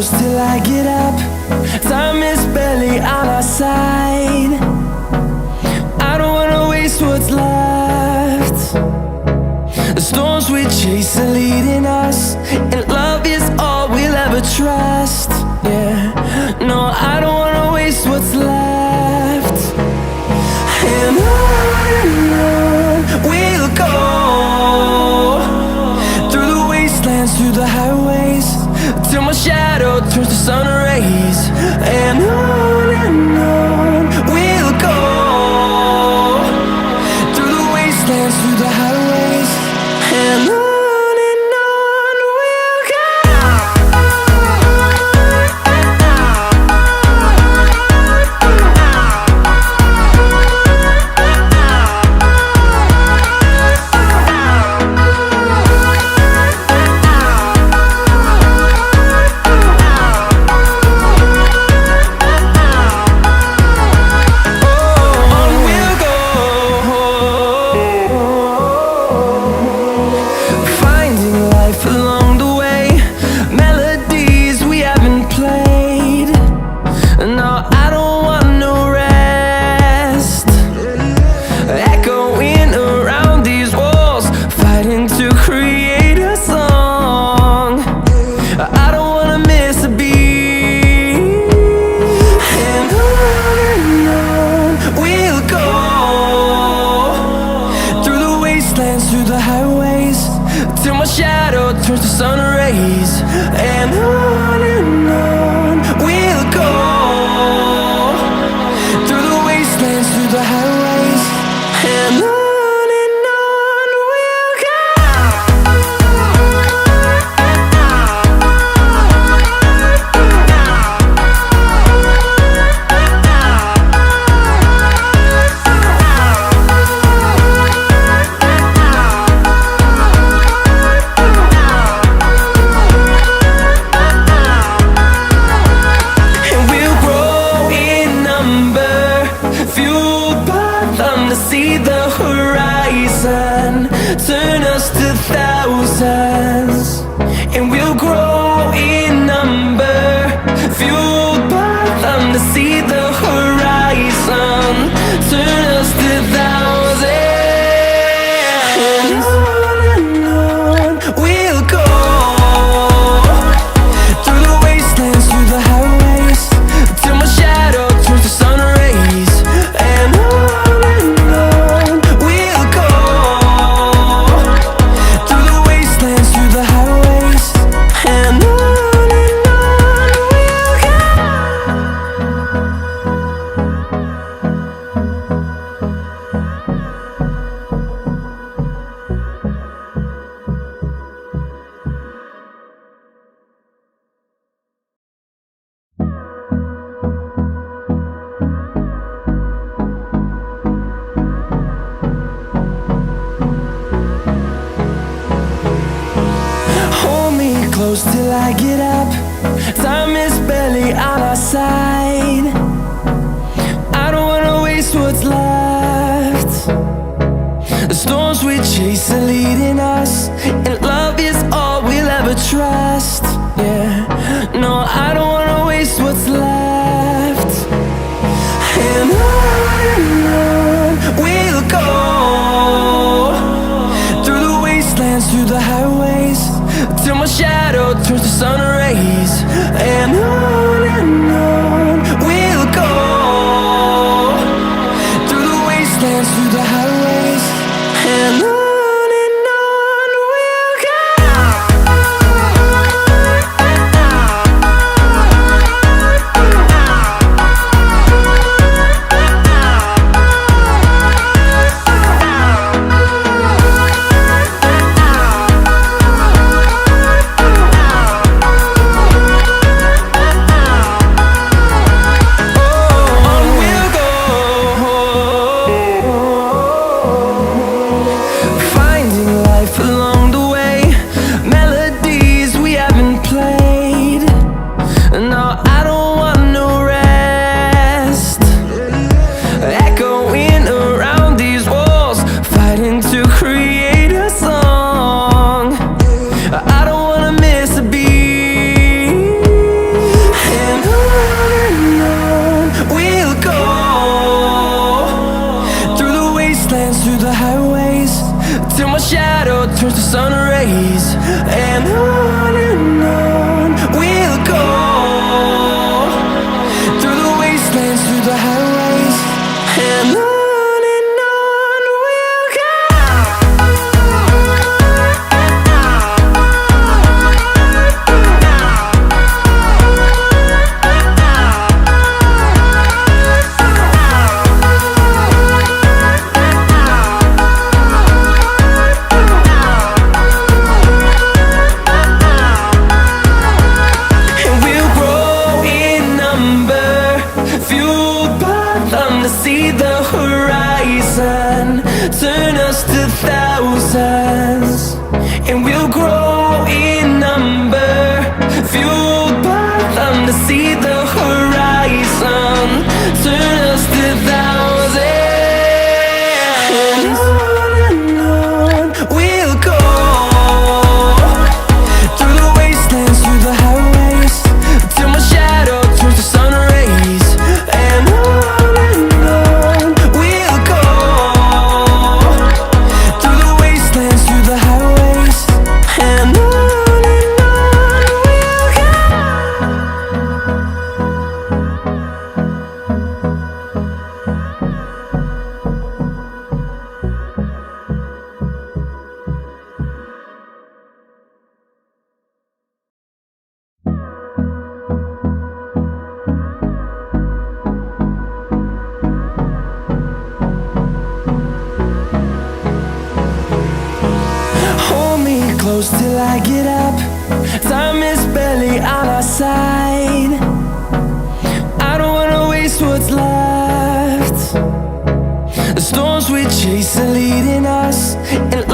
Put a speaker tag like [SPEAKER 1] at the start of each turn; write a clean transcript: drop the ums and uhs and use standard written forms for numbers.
[SPEAKER 1] close till I get up. Time is barely on our side. I don't wanna waste what's left. The storms we chase are leading us, and love is all we'll ever trust. Yeah, no, I don't wanna waste what's left. And on we'll go, through the wastelands, through the highways, till my shadow turns to sun rays. And on we'll go, through the wastelands, through the highways, and on we'll go. Through the highways, till my shadow turns to sun rays. And on we'll go, through the wastelands, through the highways, and on we'll go. See the horizon turn us to thousands, and we'll grow in number, fueled by them. To see the horizon turn us to thousands, and on we'll go, through the wastelands, through the highways, till my shadow turns to sun rays. And close till I get up. Time is barely on our side. I don't wanna waste what's left. The storms we chase are leading us, and love is all we'll ever trust. Yeah, no, I don't wanna waste what's left. And on we'll go, through the wastelands, through the highways, till my shadow turns to sun rays. And on we'll go, through the wastelands, through the highways, and on turns to sun rays, and on we'll go through the wastelands, through the highways, and on we'll go. See the horizon turn us to thousands, and we'll grow in number, fueled by them to see the horizon turn us to thousands, and on we'll go through the wastelands, through the highways, till my shadow turns to sun rays, and on close till I get up. Time is barely on our side. I don't wanna waste what's left. The storms we chase are leading us, and